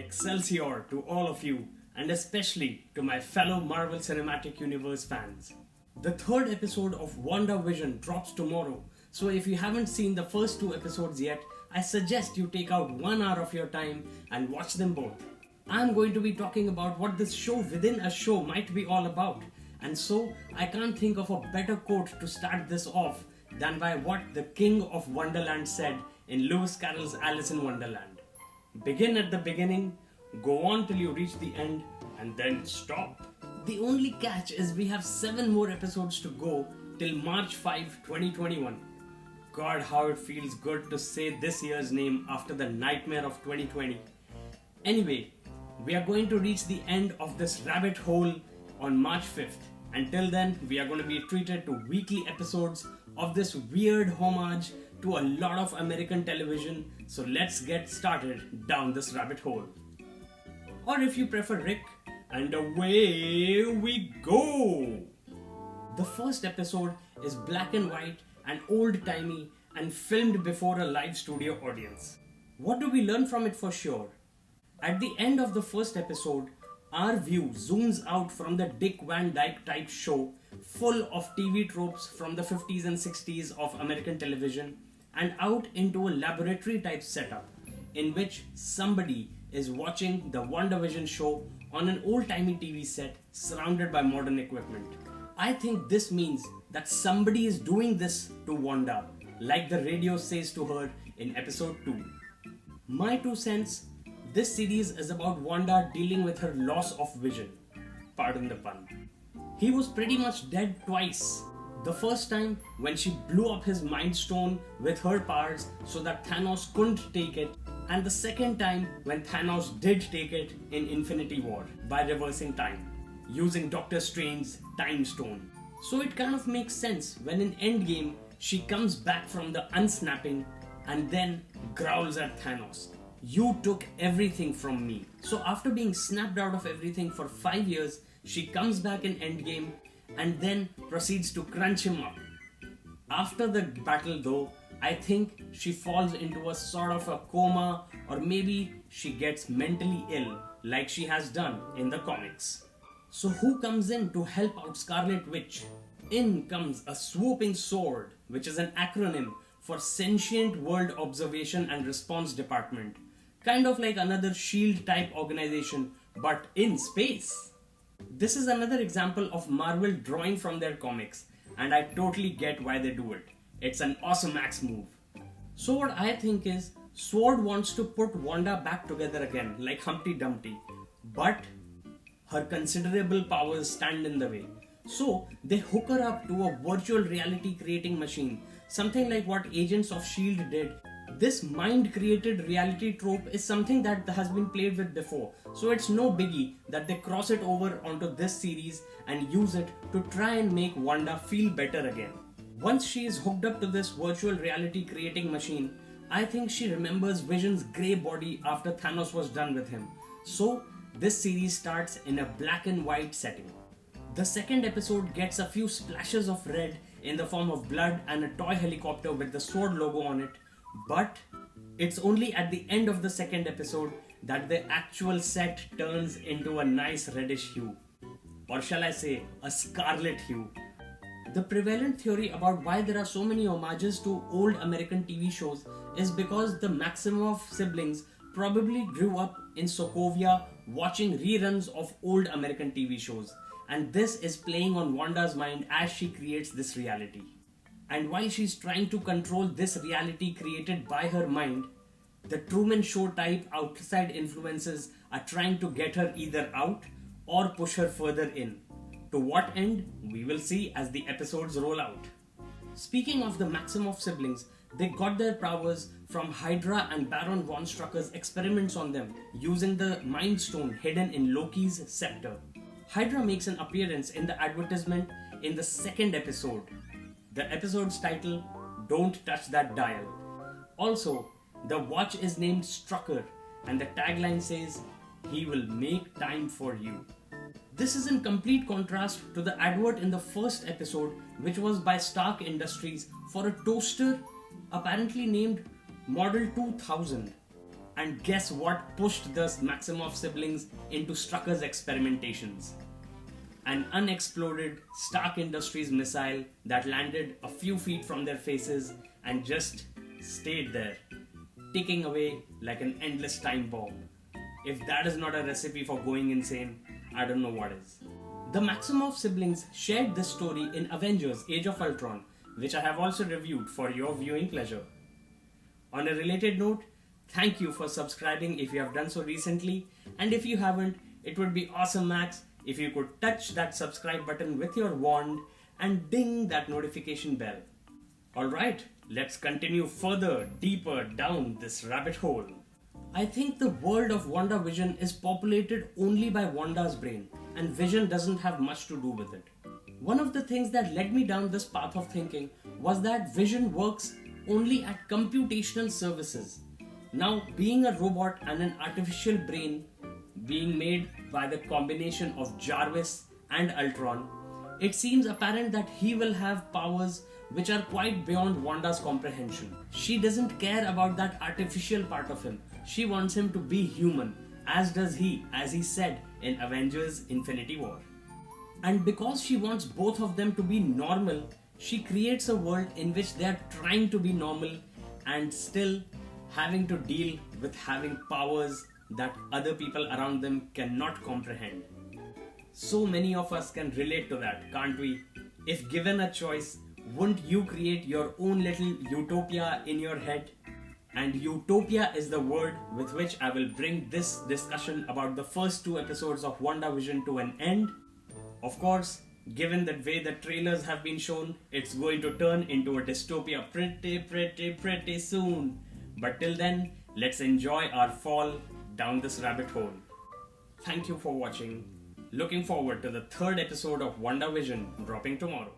Excelsior to all of you, and especially to my fellow Marvel Cinematic Universe fans. The third episode of WandaVision drops tomorrow, so if you haven't seen the first two episodes yet, I suggest you take out 1 hour of your time and watch them both. I'm going to be talking about what this show within a show might be all about, and so I can't think of a better quote to start this off than by what the King of Wonderland said in Lewis Carroll's Alice in Wonderland. Begin at the beginning, go on till you reach the end, and then stop. The only catch is we have 7 more episodes to go till March 5, 2021. God, how it feels good to say this year's name after the nightmare of 2020. Anyway, we are going to reach the end of this rabbit hole on March 5th. Until then, we are going to be treated to weekly episodes of this weird homage to a lot of American television. So let's get started down this rabbit hole. Or if you prefer Rick, and away we go! The first episode is black and white and old-timey and filmed before a live studio audience. What do we learn from it for sure? At the end of the first episode, our view zooms out from the Dick Van Dyke type show full of TV tropes from the 50s and 60s of American television and out into a laboratory type setup in which somebody is watching the WandaVision show on an old-timey TV set surrounded by modern equipment. I think this means that somebody is doing this to Wanda, like the radio says to her in episode 2. My 2 cents, this series is about Wanda dealing with her loss of vision. Pardon the pun. He was pretty much dead twice. The first time when she blew up his Mind Stone with her powers so that Thanos couldn't take it, and the second time when Thanos did take it in Infinity War by reversing time, using Doctor Strange's Time Stone. So it kind of makes sense when in Endgame she comes back from the unsnapping and then growls at Thanos. You took everything from me. So after being snapped out of everything for 5 years, she comes back in Endgame and then proceeds to crunch him up. After the battle though, I think she falls into a sort of a coma, or maybe she gets mentally ill like she has done in the comics. So who comes in to help out Scarlet Witch? In comes a swooping sword, which is an acronym for Sentient World Observation and Response Department. Kind of like another SHIELD type organization, but in space. This is another example of Marvel drawing from their comics, and I totally get why they do it. It's an awesome axe move. So what I think is, Sword wants to put Wanda back together again, like Humpty Dumpty, but her considerable powers stand in the way. So they hook her up to a virtual reality creating machine, something like what Agents of S.H.I.E.L.D. did. This mind-created reality trope is something that has been played with before, so it's no biggie that they cross it over onto this series and use it to try and make Wanda feel better again. Once she is hooked up to this virtual reality creating machine, I think she remembers Vision's grey body after Thanos was done with him. So this series starts in a black and white setting. The second episode gets a few splashes of red in the form of blood and a toy helicopter with the Sword logo on it, but it's only at the end of the second episode that the actual set turns into a nice reddish hue. Or shall I say, a scarlet hue. The prevalent theory about why there are so many homages to old American TV shows is because the Maximoff siblings probably grew up in Sokovia watching reruns of old American TV shows, and this is playing on Wanda's mind as she creates this reality. And while she's trying to control this reality created by her mind, the Truman Show type outside influences are trying to get her either out or push her further in. To what end, we will see as the episodes roll out. Speaking of the Maximoff siblings, they got their powers from HYDRA and Baron von Strucker's experiments on them using the Mind Stone hidden in Loki's scepter. HYDRA makes an appearance in the advertisement in the second episode. The episode's title, Don't Touch That Dial. Also, the watch is named Strucker and the tagline says, He will make time for you. This is in complete contrast to the advert in the first episode, which was by Stark Industries for a toaster apparently named Model 2000. And guess what pushed the Maximoff siblings into Strucker's experimentations? An unexploded Stark Industries missile that landed a few feet from their faces and just stayed there, ticking away like an endless time bomb. If that is not a recipe for going insane, I don't know what is. The Maximoff siblings shared this story in Avengers Age of Ultron, which I have also reviewed for your viewing pleasure. On a related note, thank you for subscribing if you have done so recently, and if you haven't, it would be awesome, Max, if you could touch that subscribe button with your wand and ding that notification bell. Alright, let's continue further, deeper down this rabbit hole. I think the world of WandaVision is populated only by Wanda's brain, and Vision doesn't have much to do with it. One of the things that led me down this path of thinking was that Vision works only at computational services. Now, being a robot and an artificial brain being made by the combination of Jarvis and Ultron, it seems apparent that he will have powers which are quite beyond Wanda's comprehension. She doesn't care about that artificial part of him. She wants him to be human, as does he, as he said in Avengers Infinity War. And because she wants both of them to be normal, she creates a world in which they are trying to be normal and still having to deal with having powers that other people around them cannot comprehend. So many of us can relate to that, can't we? If given a choice, wouldn't you create your own little utopia in your head? And utopia is the word with which I will bring this discussion about the first 2 episodes of WandaVision to an end. Of course, given the way the trailers have been shown, it's going to turn into a dystopia pretty soon. But till then, let's enjoy our fall down this rabbit hole. Thank you for watching. Looking forward to the 3rd episode of WandaVision dropping tomorrow.